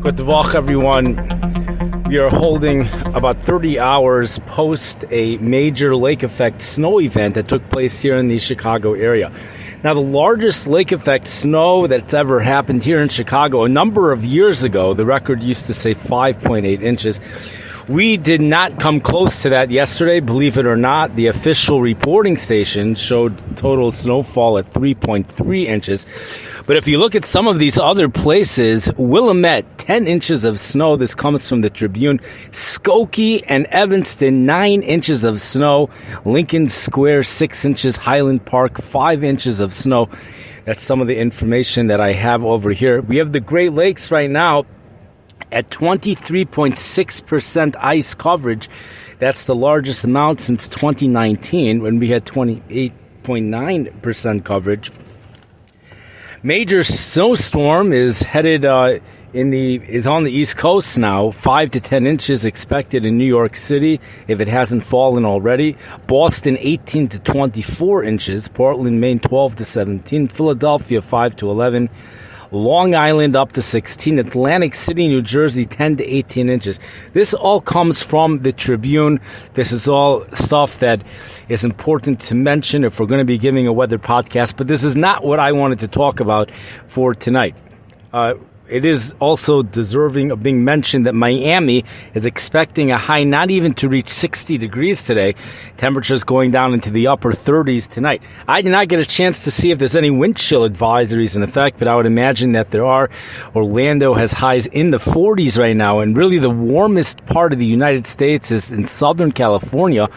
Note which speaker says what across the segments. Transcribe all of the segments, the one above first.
Speaker 1: Good Woche, everyone. We are holding about 30 hours post a major lake effect snow event that took place here in the Chicago area. Now, the largest lake effect snow that's ever happened here in Chicago, a number of years ago, the record used to say 5.8 inches. We did not come close to that yesterday, believe it or not. The official reporting station showed total snowfall at 3.3 inches. But if you look at some of these other places, Willamette, 10 inches of snow. This comes from the Tribune. Skokie and Evanston, 9 inches of snow. Lincoln Square, 6 inches. Highland Park, 5 inches of snow. That's some of the information that I have over here. We have the Great Lakes right now at 23.6% ice coverage. That's the largest amount since 2019 when we had 28.9% coverage. Major snowstorm is headed is on the East Coast now. 5 to 10 inches expected in New York City if it hasn't fallen already. Boston 18 to 24 inches. Portland, Maine 12 to 17. Philadelphia 5 to 11. Long Island up to 16, Atlantic City, New Jersey, 10 to 18 inches. This all comes from the Tribune. This is all stuff that is important to mention if we're going to be giving a weather podcast, but this is not what I wanted to talk about for tonight. It is also deserving of being mentioned that Miami is expecting a high not even to reach 60 degrees today. Temperatures going down into the upper 30s tonight. I did not get a chance to see if there's any wind chill advisories in effect, but I would imagine that there are. Orlando has highs in the 40s right now, and really the warmest part of the United States is in Southern California.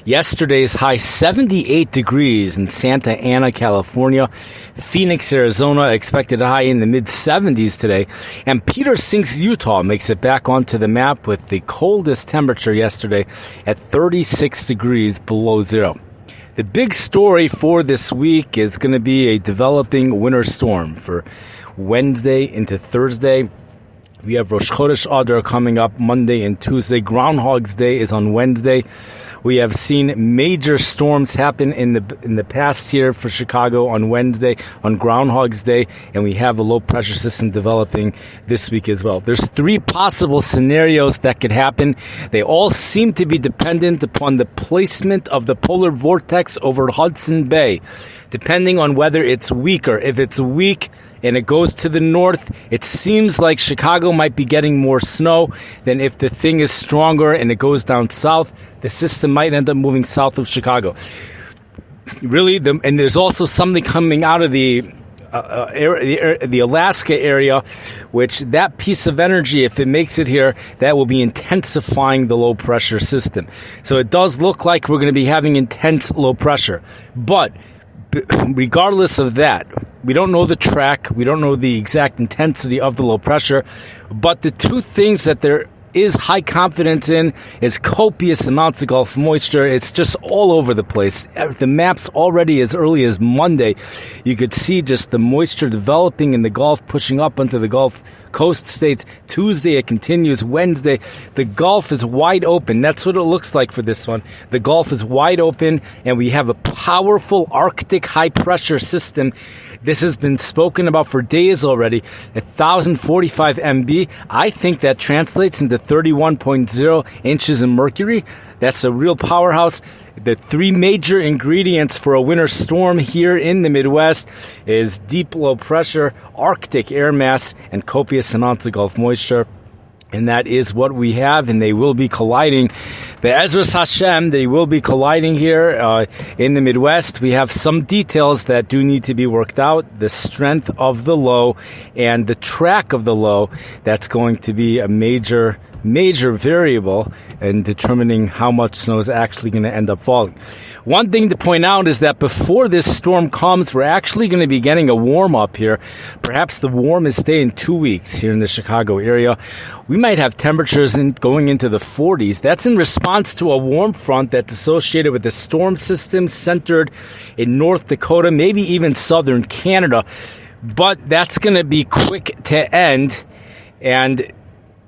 Speaker 1: Yesterday's high 78 degrees in Santa Ana, California. Phoenix, Arizona expected a high in the mid-70s today. And Peter Sinks, Utah makes it back onto the map with the coldest temperature yesterday at 36 degrees below zero. The big story for this week is going to be a developing winter storm for Wednesday into Thursday. We have Rosh Chodesh Adar coming up Monday and Tuesday. Groundhogs Day is on Wednesday. We have seen major storms happen in the past here for Chicago on Wednesday, on Groundhogs Day, and we have a low pressure system developing this week as well. There's 3 possible scenarios that could happen. They all seem to be dependent upon the placement of the polar vortex over Hudson Bay, depending on whether it's weaker. If it's weak and it goes to the north, it seems like Chicago might be getting more snow than if the thing is stronger and it goes down south. The system might end up moving south of Chicago. Really, and there's also something coming out of the Alaska area, which that piece of energy, if it makes it here, that will be intensifying the low pressure system. So it does look like we're going to be having intense low pressure. But regardless of that, we don't know the track. We don't know the exact intensity of the low pressure. But the 2 things that there is high confidence in is copious amounts of Gulf moisture. It's just all over the place. The maps already as early as Monday, you could see just the moisture developing in the Gulf, pushing up onto the Gulf Coast states. Tuesday it continues. Wednesday, the Gulf is wide open. That's what it looks like for this one. The Gulf is wide open, and we have a powerful Arctic high pressure system. This has been spoken about for days already. 1,045 MB. I think that translates into 31.0 inches of mercury. That's a real powerhouse. The 3 major ingredients for a winter storm here in the Midwest is deep low pressure, Arctic air mass, and copious amounts of Gulf moisture. And that is what we have, and they will be colliding. Be'ezras Hashem, they will be colliding here in the Midwest. We have some details that do need to be worked out. The strength of the low and the track of the low, that's going to be a major variable in determining how much snow is actually going to end up falling. One thing to point out is that before this storm comes, we're actually going to be getting a warm-up here. Perhaps the warmest day in 2 weeks here in the Chicago area. We might have temperatures going into the 40s. That's in response to a warm front that's associated with a storm system centered in North Dakota, maybe even southern Canada. But that's going to be quick to end, and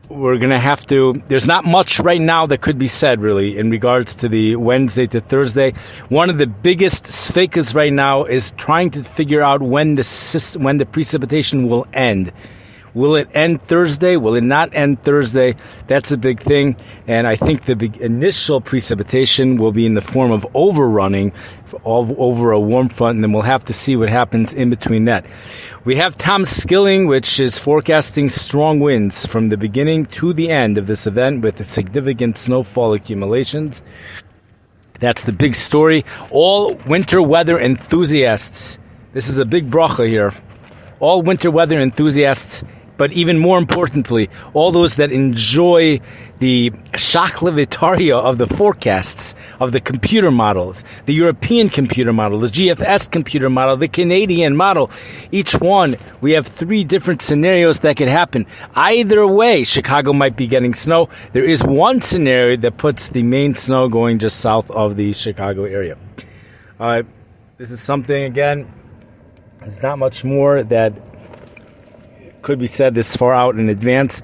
Speaker 1: we're going to have to, there's not much right now that could be said, really, in regards to the Wednesday to Thursday. One of the biggest sfekas right now is trying to figure out when the precipitation will end. Will it end Thursday? Will it not end Thursday? That's a big thing. And I think the initial precipitation will be in the form of overrunning over a warm front, and then we'll have to see what happens in between that. We have Tom Skilling, which is forecasting strong winds from the beginning to the end of this event with significant snowfall accumulations. That's the big story. All winter weather enthusiasts. This is a big bracha here. All winter weather enthusiasts, but even more importantly, all those that enjoy the shachlavitaria of the forecasts, of the computer models, the European computer model, the GFS computer model, the Canadian model. Each one, we have 3 different scenarios that could happen. Either way, Chicago might be getting snow. There is one scenario that puts the main snow going just south of the Chicago area. This is something, again, there's not much more that could be said this far out in advance.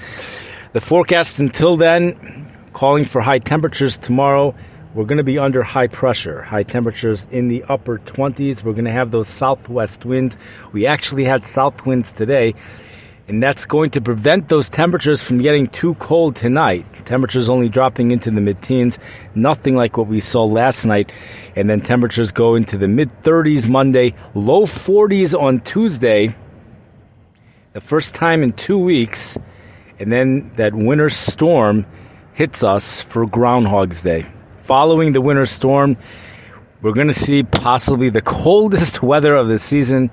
Speaker 1: The forecast until then, calling for high temperatures tomorrow. We're going to be under high pressure. High temperatures in the upper 20s. We're going to have those southwest winds. We actually had south winds today, and that's going to prevent those temperatures from getting too cold tonight. Temperatures only dropping into the mid-teens, nothing like what we saw last night. And then temperatures go into the mid-30s Monday, low 40s on Tuesday, the first time in 2 weeks, and then that winter storm hits us for Groundhogs Day. Following the winter storm, we're going to see possibly the coldest weather of the season,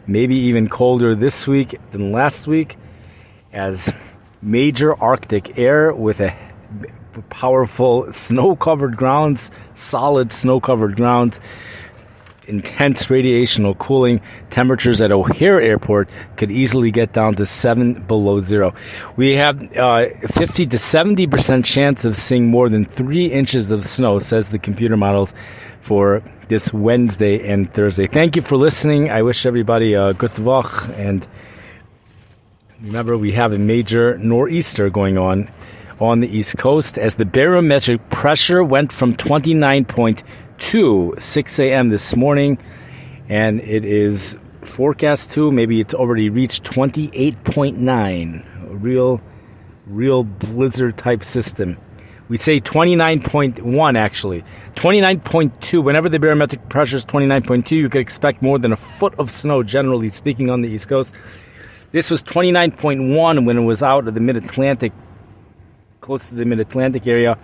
Speaker 1: maybe even colder this week than last week, as major Arctic air with a powerful snow-covered grounds, solid snow-covered grounds, intense radiational cooling. Temperatures at O'Hare Airport could easily get down to 7 below zero. We have 50 to 70% chance of seeing more than 3 inches of snow, says the computer models, for this Wednesday and Thursday. Thank you for listening. I wish everybody a good Woche, and remember, we have a major nor'easter going on the East Coast as the barometric pressure went from 29.2 6 a.m. this morning, and it is forecast to, maybe it's already reached 28.9, a real blizzard type system. We say 29.1 actually. 29.2, whenever the barometric pressure is 29.2, you could expect more than a foot of snow, generally speaking, on the East Coast. This was 29.1 when it was out of the mid-Atlantic, close to the mid-Atlantic area,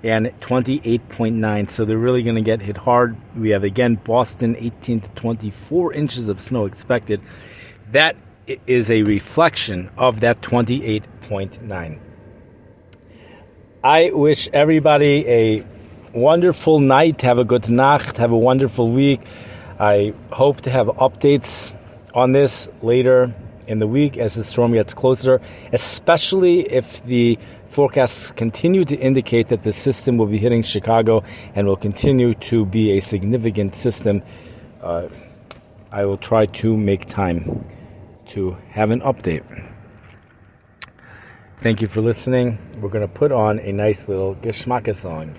Speaker 1: and 28.9. So they're really going to get hit hard. We have, again, Boston, 18 to 24 inches of snow expected. That is a reflection of that 28.9. I wish everybody a wonderful night. Have a good Nacht. Have a wonderful week. I hope to have updates on this later in the week as the storm gets closer, especially if the forecasts continue to indicate that the system will be hitting Chicago and will continue to be a significant system. I will try to make time to have an update. Thank you for listening. We're going to put on a nice little Geschmacke song.